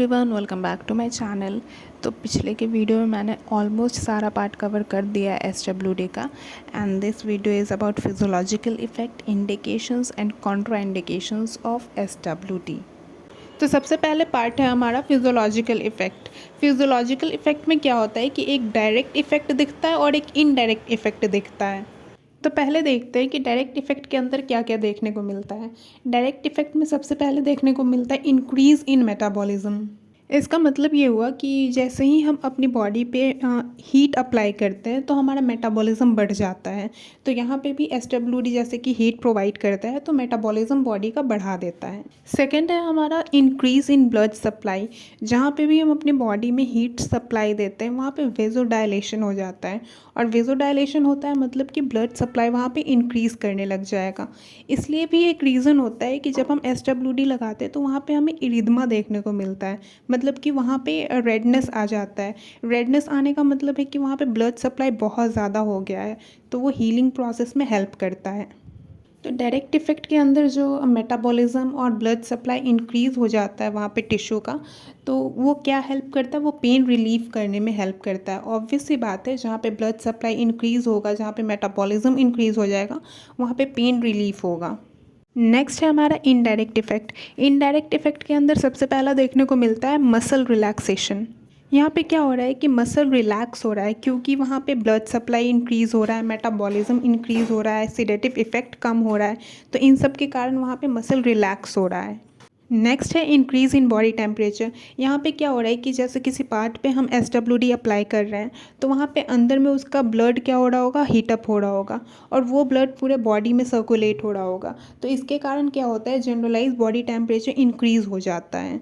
Everyone, welcome back to my channel. तो पिछले के वीडियो में मैंने ऑलमोस्ट सारा पार्ट कवर कर दिया है एसडब्ल्यूडी का। And this video is about physiological effect, indications and Contra indications of SWD. तो सबसे पहले पार्ट है हमारा फिजियोलॉजिकल इफ़ेक्ट। फिजियोलॉजिकल इफ़ेक्ट में क्या होता है कि एक डायरेक्ट इफ़ेक्ट दिखता है और एक इनडायरेक्ट इफ़ेक्ट दिखता है। तो पहले देखते हैं कि डायरेक्ट इफ़ेक्ट के अंदर क्या क्या देखने को मिलता है। डायरेक्ट इफ़ेक्ट में सबसे पहले देखने को मिलता है इंक्रीज़ इन मेटाबॉलिज्म। इसका मतलब ये हुआ कि जैसे ही हम अपनी बॉडी पे हीट अप्लाई करते हैं तो हमारा मेटाबॉलिज्म बढ़ जाता है। तो यहाँ पे भी एसडब्ल्यूडी जैसे कि हीट प्रोवाइड करता है तो मेटाबॉलिज्म बॉडी का बढ़ा देता है। सेकंड है हमारा इंक्रीज़ इन ब्लड सप्लाई। जहाँ पे भी हम अपनी बॉडी में हीट सप्लाई देते हैं वहाँ पे वेजोडाइलेशन हो जाता है, और वेजोडाइलेशन होता है मतलब कि ब्लड सप्लाई वहाँ पे इंक्रीज़ करने लग जाएगा। इसलिए भी एक रीज़न होता है कि जब हम एसडब्ल्यूडी लगाते हैं तो वहाँ पे हमें इरिदमा देखने को मिलता है, मतलब कि वहाँ पे रेडनेस आ जाता है। रेडनेस आने का मतलब है कि वहाँ पे ब्लड सप्लाई बहुत ज़्यादा हो गया है, तो वो हीलिंग प्रोसेस में हेल्प करता है। तो डायरेक्ट इफ़ेक्ट के अंदर जो मेटाबॉलिज्म और ब्लड सप्लाई इंक्रीज़ हो जाता है वहाँ पे टिश्यू का, तो वो क्या हेल्प करता है, वो पेन रिलीफ करने में हेल्प करता है। ऑब्वियस सी बात है, जहाँ पे ब्लड सप्लाई इंक्रीज़ होगा, जहाँ पे मेटाबॉलिज्म इंक्रीज़ हो जाएगा, वहाँ पे पेन रिलीफ होगा। नेक्स्ट है हमारा इनडायरेक्ट इफ़ेक्ट। इनडायरेक्ट इफ़ेक्ट के अंदर सबसे पहला देखने को मिलता है मसल रिलैक्सेशन। यहाँ पे क्या हो रहा है कि मसल रिलैक्स हो रहा है क्योंकि वहाँ पे ब्लड सप्लाई इंक्रीज़ हो रहा है, मेटाबॉलिज्म इंक्रीज़ हो रहा है, सिडेटिव इफ़ेक्ट कम हो रहा है। तो इन सब के कारण वहाँ पे मसल रिलैक्स हो रहा है। नेक्स्ट है इंक्रीज़ इन बॉडी टेम्परेचर। यहाँ पे क्या हो रहा है कि जैसे किसी पार्ट पे हम एसडब्ल्यूडी अप्लाई कर रहे हैं तो वहाँ पे अंदर में उसका ब्लड क्या हो रहा होगा, हीटअप हो रहा होगा, और वो ब्लड पूरे बॉडी में सर्कुलेट हो रहा होगा। तो इसके कारण क्या होता है, जनरलाइज बॉडी टेम्परेचर इंक्रीज़ हो जाता है।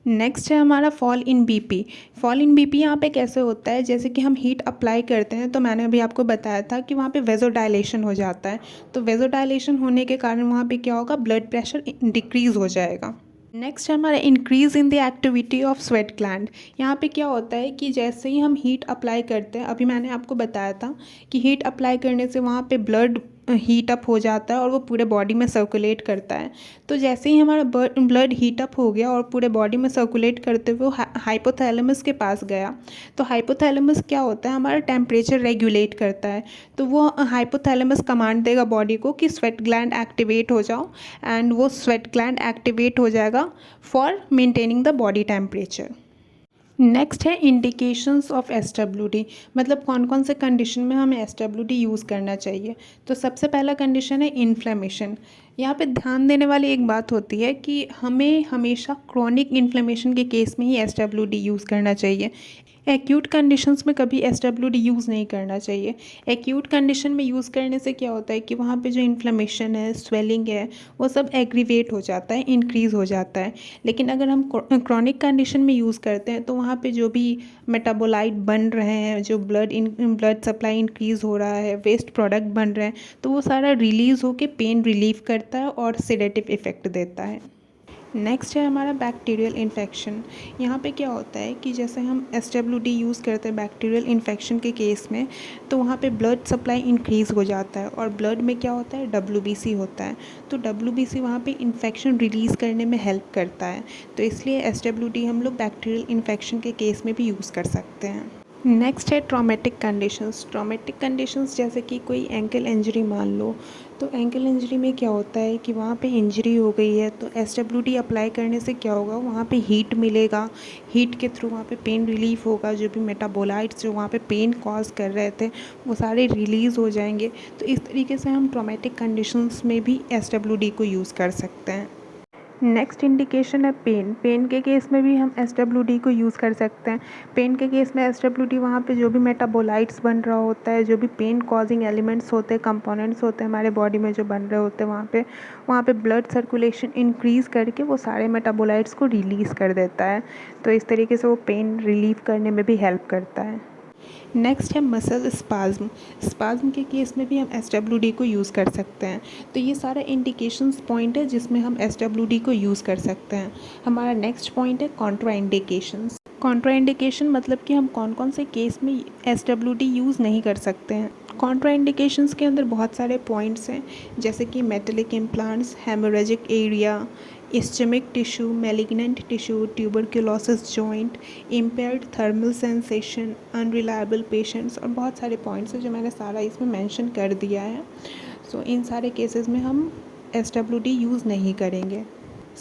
नेक्स्ट है हमारा fall in BP. Fall in BP यहाँ पे कैसे होता है, जैसे कि हम हीट अप्लाई करते हैं तो मैंने अभी आपको बताया था कि वहाँ पे वेजोडाइलेशन हो जाता है। तो वेजोडाइलेशन होने के कारण वहाँ पे क्या होगा, ब्लड प्रेशर डिक्रीज़ हो जाएगा। नेक्स्ट है हमारा increase in the activity of sweat gland. यहाँ पे क्या होता है कि जैसे ही हम हीट अप्लाई करते हैं, अभी मैंने आपको बताया था कि हीट अप्लाई करने से वहाँ पे ब्लड हीट अप हो जाता है और वो पूरे बॉडी में सर्कुलेट करता है। तो जैसे ही हमारा ब्लड हीट अप हो गया और पूरे बॉडी में सर्कुलेट करते हुए वो हाइपोथैलेमस के पास गया, तो हाइपोथैलेमस क्या होता है, हमारा टेम्परेचर रेगुलेट करता है। तो वो हाइपोथैलेमस कमांड देगा बॉडी को कि स्वेट ग्लैंड एक्टिवेट हो जाओ, एंड वो स्वेट ग्लैंड एक्टिवेट हो जाएगा for maintaining the body temperature. Next है इंडिकेशंस ऑफ एसडब्ल्यूडी, मतलब कौन कौन से कंडीशन में हमें एसडब्ल्यूडी यूज़ करना चाहिए। तो सबसे पहला कंडीशन है इन्फ्लेमेशन। यहाँ पे ध्यान देने वाली एक बात होती है कि हमें हमेशा क्रॉनिक इन्फ्लेमेशन के केस में ही एसडब्ल्यूडी यूज़ करना चाहिए। एक्यूट कंडीशंस में कभी एसडब्ल्यूडी यूज़ नहीं करना चाहिए। एक्यूट कंडीशन में यूज़ करने से क्या होता है कि वहाँ पे जो इन्फ्लेमेशन है, स्वेलिंग है, वो सब एग्रीवेट हो जाता है, इंक्रीज़ हो जाता है। लेकिन अगर हम क्रॉनिक कंडीशन में यूज़ करते हैं तो वहाँ पे जो भी मेटाबोलाइट बन रहे हैं, जो ब्लड सप्लाई इंक्रीज़ हो रहा है, वेस्ट प्रोडक्ट बन रहे हैं, तो वो सारा रिलीज़ होकर पेन रिलीफ करता है और सेडेटिव इफ़ेक्ट देता है। नेक्स्ट है हमारा बैक्टीरियल इन्फेक्शन। यहाँ पे क्या होता है कि जैसे हम एसडब्ल्यूडी यूज़ करते हैं बैक्टीरियल इन्फेक्शन के केस में, तो वहाँ पे ब्लड सप्लाई इंक्रीज़ हो जाता है और ब्लड में क्या होता है, डब्ल्यूबीसी होता है। तो डब्ल्यूबीसी वहाँ पे इन्फेक्शन रिलीज़ करने में हेल्प करता है। तो इसलिए एसडब्ल्यूडी हम लोग बैक्टीरियल इन्फेक्शन के केस में भी यूज़ कर सकते हैं। नेक्स्ट है ट्रॉमेटिक कंडीशंस। ट्रॉमेटिक कंडीशंस जैसे कि कोई एंकल इंजरी मान लो, तो एंकल इंजरी में क्या होता है कि वहाँ पे इंजरी हो गई है, तो एसडब्ल्यूडी अप्लाई करने से क्या होगा, वहाँ पे हीट मिलेगा, हीट के थ्रू वहाँ पे पेन रिलीफ होगा, जो भी मेटाबोलाइट्स जो वहाँ पे पेन कॉज कर रहे थे वो सारे रिलीज़ हो जाएंगे। तो इस तरीके से हम ट्रॉमेटिक कंडीशंस में भी एसडब्ल्यूडी को यूज़ कर सकते हैं। नेक्स्ट इंडिकेशन है पेन। पेन के केस में भी हम एसडब्ल्यूडी को यूज़ कर सकते हैं। पेन के केस में एसडब्ल्यूडी वहाँ पे जो भी मेटाबोलाइट्स बन रहा होता है, जो भी पेन कॉजिंग एलिमेंट्स होते हैं, कंपोनेंट्स होते हैं हमारे बॉडी में जो बन रहे होते हैं, वहाँ पे ब्लड सर्कुलेशन इंक्रीज़ करके वो सारे मेटाबोलाइट्स को रिलीज़ कर देता है। तो इस तरीके से वो पेन रिलीव करने में भी हेल्प करता है। नेक्स्ट है मसल स्पाज्म। स्पाज्म के केस में भी हम एसडब्ल्यूडी को यूज़ कर सकते हैं। तो ये सारा इंडिकेशंस पॉइंट है जिसमें हम एसडब्ल्यूडी को यूज़ कर सकते हैं। हमारा नेक्स्ट पॉइंट है कॉन्ट्रा इंडिकेशंस। कॉन्ट्रा इंडिकेशन मतलब कि हम कौन कौन से केस में एसडब्ल्यूडी यूज़ नहीं कर सकते हैं। कॉन्ट्राइंडिकेशंस के अंदर बहुत सारे पॉइंट्स हैं, जैसे कि metallic implants, haemorrhagic area, ischaemic tissue, malignant tissue, tuberculosis joint, impaired thermal sensation, unreliable patients, और बहुत सारे पॉइंट्स हैं जो मैंने सारा इसमें मेंशन कर दिया है। सो इन सारे केसेस में हम SWD यूज़ नहीं करेंगे।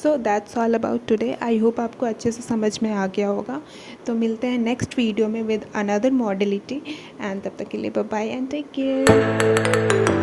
So that's all about today. I hope आपको अच्छे से समझ में आ गया होगा। तो मिलते हैं नेक्स्ट वीडियो में विद अनदर मॉडलिटी, एंड तब तक के लिए bye bye and take care.